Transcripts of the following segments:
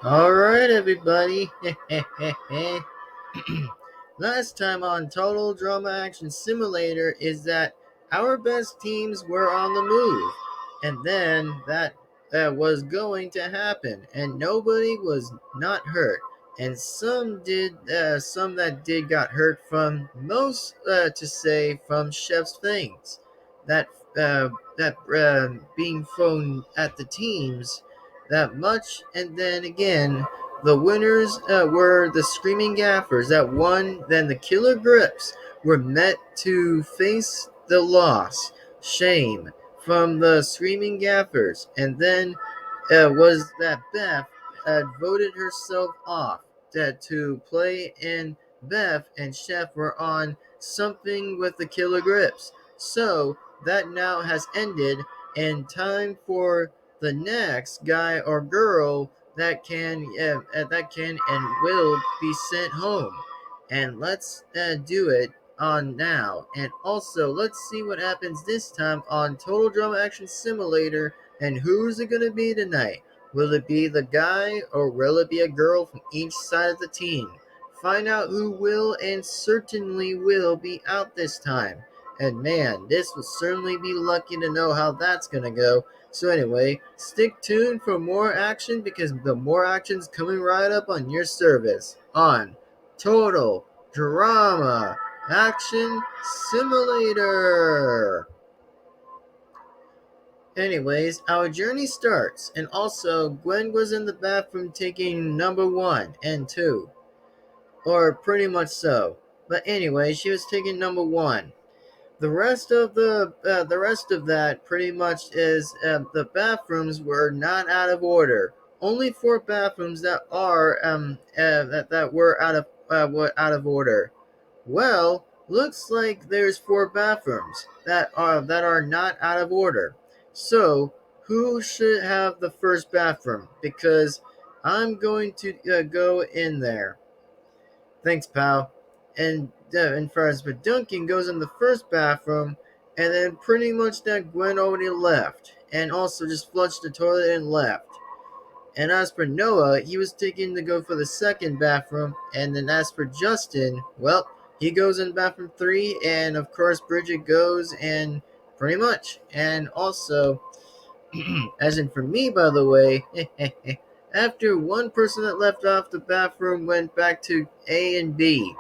All right, everybody. Last time on Total Drama Action Simulator is that our best teams were on the move, and then that was going to happen, and nobody was not hurt, and some that did got hurt from most to say from Chef's things, that being thrown at the teams that much, and then again the winners were the Screaming Gaffers that won. Then the Killer Grips were met to face the loss, shame from the Screaming Gaffers. And then was that Beth voted herself off to play, and Beth and Chef were on something with the Killer Grips. So that now has ended, and time for the next guy or girl that can and will be sent home. And let's do it on now. And also, let's see what happens this time on Total Drama Action Simulator. And who's it gonna be tonight? Will it be the guy or will it be a girl from each side of the team? Find out who will and certainly will be out this time. And man, this will certainly be lucky to know how that's gonna go. So anyway, stick tuned for more action because the more action's coming right up on your service on Total Drama Action Simulator. Anyways, our journey starts, and also Gwen was in the bathroom taking number 1 and 2, or pretty much so. But anyway, she was taking number 1. The rest of that pretty much is the bathrooms were not out of order. Only 4 bathrooms that are that were out of order. Well, looks like there's 4 bathrooms that are not out of order. So who should have the first bathroom? Because I'm going to go in there. Thanks, pal. And first, but Duncan goes in the first bathroom, and then pretty much that Gwen already left, and also just flushed the toilet and left. And as for Noah, he was taking to go for the second bathroom, and then as for Justin, well, he goes in bathroom 3, and of course Bridget goes, and pretty much, and also, as in for me, by the way, after one person that left off the bathroom went back to A and B.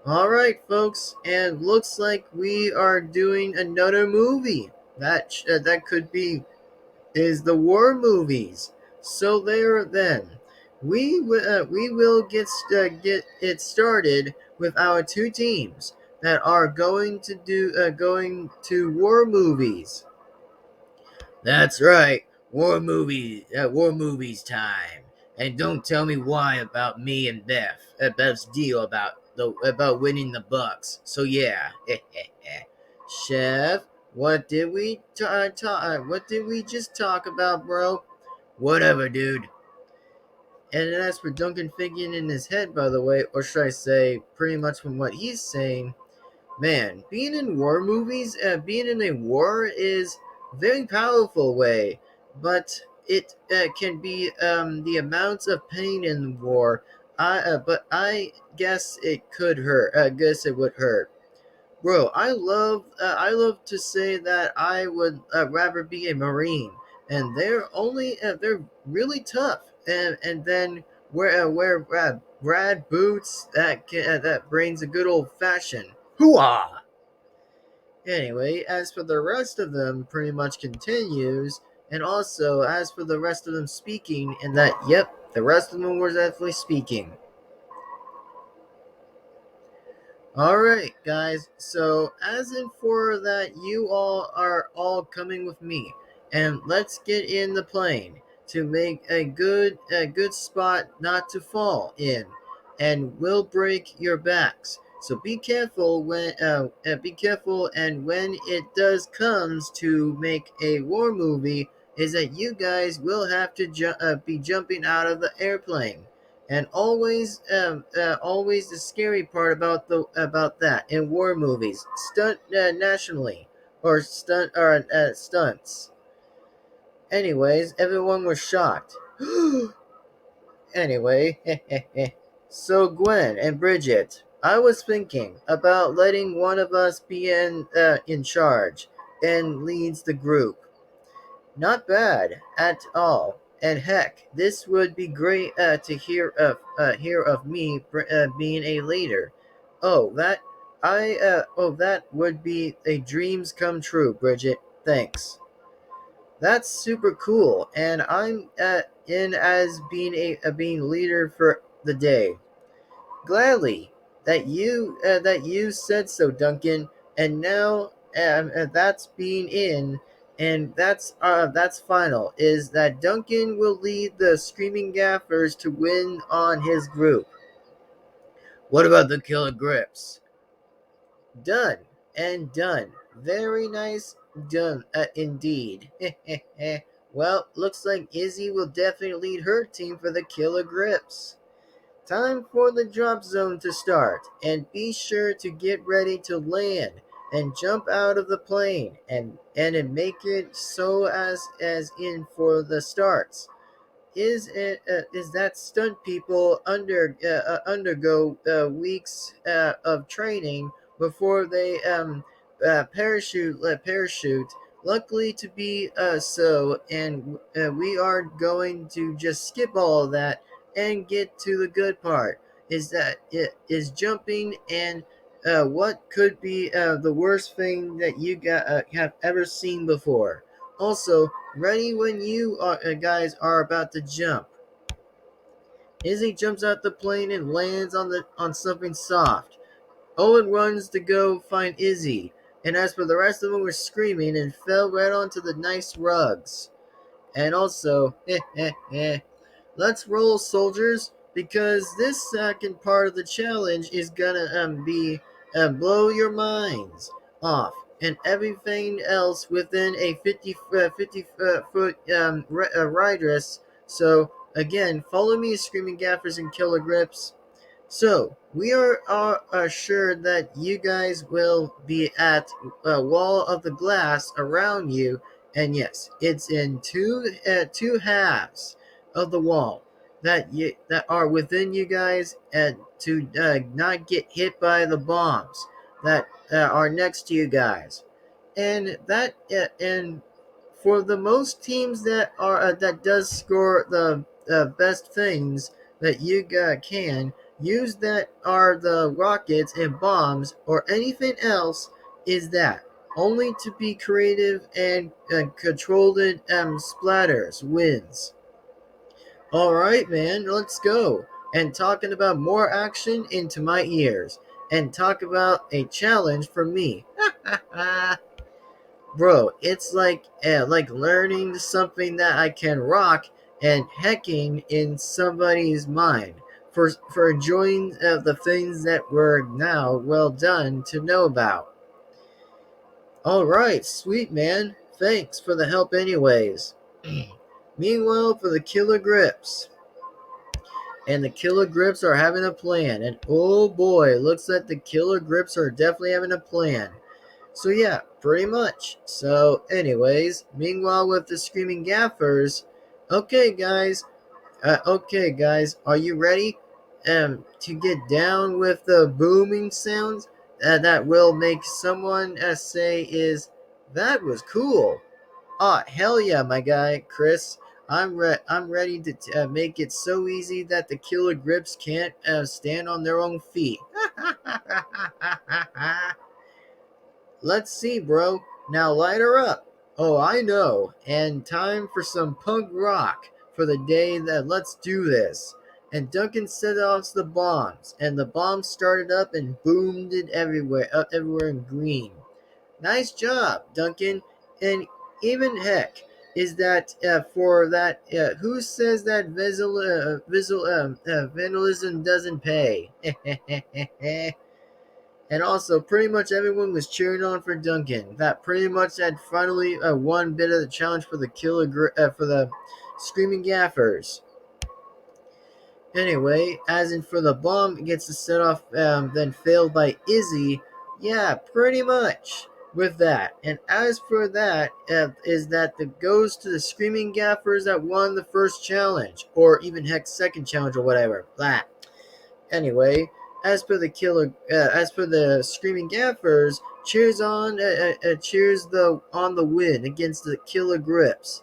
All right, folks, and looks like we are doing another movie. That could be is the war movies. So there, then we will get it started with our 2 teams that are going to war movies. That's right, war movies time. And don't tell me why about me and Beth's deal about winning the Bucks. So yeah, Chef, what did we just talk about, bro? Whatever, dude. And as for Duncan thinking in his head, by the way, or should I say, pretty much from what he's saying, man, being in a war is very powerful way, but it can be the amounts of pain in war. But I guess it could hurt. I guess it would hurt. Bro, I love to say that I would rather be a Marine, and they're really tough, and then wear Brad boots that brings a good old fashioned hooah. Anyway, as for the rest of them, pretty much continues, and also as for the rest of them speaking, and that yep, the rest of them were definitely speaking. All right, guys. So, as in for that, you all are all coming with me, and let's get in the plane to make a good spot not to fall in, and will break your backs. So be careful, and when it does comes to make a war movie, is that you guys will have to be jumping out of the airplane. And always the scary part about that in war movies, stunt nationally or stunts. Anyways, everyone was shocked. Anyway, so Gwen and Bridget, I was thinking about letting one of us be in charge and leads the group. Not bad at all. And heck, this would be great to hear of me being a leader. Oh, that would be a dreams come true, Bridget. Thanks. That's super cool, and I'm in as being leader for the day. Gladly that you said so, Duncan. And now that's being in, and that's final. Is that Duncan will lead the Screaming Gaffers to win on his group. What about the Killer Grips? Done and done. Very nice done indeed. Well, looks like Izzy will definitely lead her team for the Killer Grips. Time for the drop zone to start, and be sure to get ready to land and jump out of the plane and make it so as in for the starts. Is that stunt people undergo weeks of training before they parachute. Luckily to be so, and we are going to just skip all of that and get to the good part. Is that it is jumping and what could be the worst thing that have ever seen before. Also, ready when guys are about to jump. Izzy jumps out the plane and lands on something soft. Owen runs to go find Izzy, and as for the rest of them, were screaming and fell right onto the nice rugs. And also, let's roll, soldiers, because this second part of the challenge is gonna be blow your minds off, and everything else within a 50 foot radius. So again, follow me, Screaming Gaffers and Killer Grips. So we are assured that you guys will be at a wall of the glass around you, and yes, it's in two halves of the wall that are within you guys, and to not get hit by the bombs that are next to you guys, and for the most teams that does score the best things that you can use that are the rockets and bombs or anything else is that only to be creative and controlled splatters wins. All right, man, let's go. And talking about more action into my ears and talk about a challenge for me. Bro, it's like learning something that I can rock and hacking in somebody's mind for enjoying the things that were now well done to know about. All right, sweet man. Thanks for the help, anyways. Meanwhile, for the Killer Grips. And the Killer Grips are having a plan. And oh boy, looks like the Killer Grips are definitely having a plan. So yeah, pretty much. So anyways, meanwhile with the Screaming Gaffers, okay guys, are you ready to get down with the booming sounds that will make someone say is that was cool. Oh, hell yeah, my guy, Chris. I'm ready to make it so easy that the Killer Grips can't stand on their own feet. Let's see, bro. Now light her up. Oh, I know. And time for some punk rock for the day that let's do this. And Duncan set off the bombs, and the bombs started up and boomed it everywhere in green. Nice job, Duncan. And even heck, is that for that? Who says that vandalism doesn't pay? And also, pretty much everyone was cheering on for Duncan. That pretty much had finally won bit of the challenge for the for the Screaming Gaffers. Anyway, as in for the bomb, it gets to set off, then failed by Izzy. Yeah, pretty much. with that. And as for that, is that the goes to the Screaming Gaffers that won the first challenge, or even heck second challenge or whatever. Blah. Anyway, as for the Screaming Gaffers, cheers the on the win against the Killer Grips.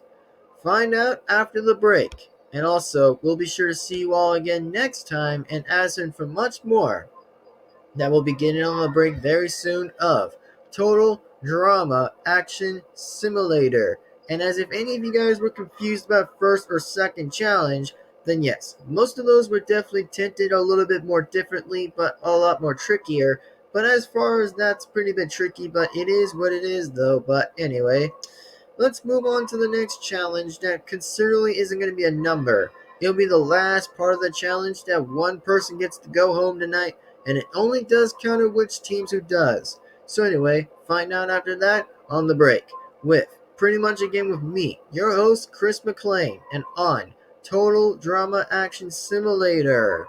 Find out after the break. And also, we'll be sure to see you all again next time, and as in for much more that will be getting on the break very soon of Total Drama Action Simulator. And as if any of you guys were confused about first or second challenge, then yes, most of those were definitely tinted a little bit more differently, but a lot more trickier. But as far as that's pretty bit tricky, but it is what it is though. But anyway, let's move on to the next challenge that considerably isn't going to be a number. It'll be the last part of the challenge that one person gets to go home tonight, and it only does counter which teams who does. So anyway, find out after that on the break with pretty much again with me, your host Chris McLean, and on Total Drama Action Simulator.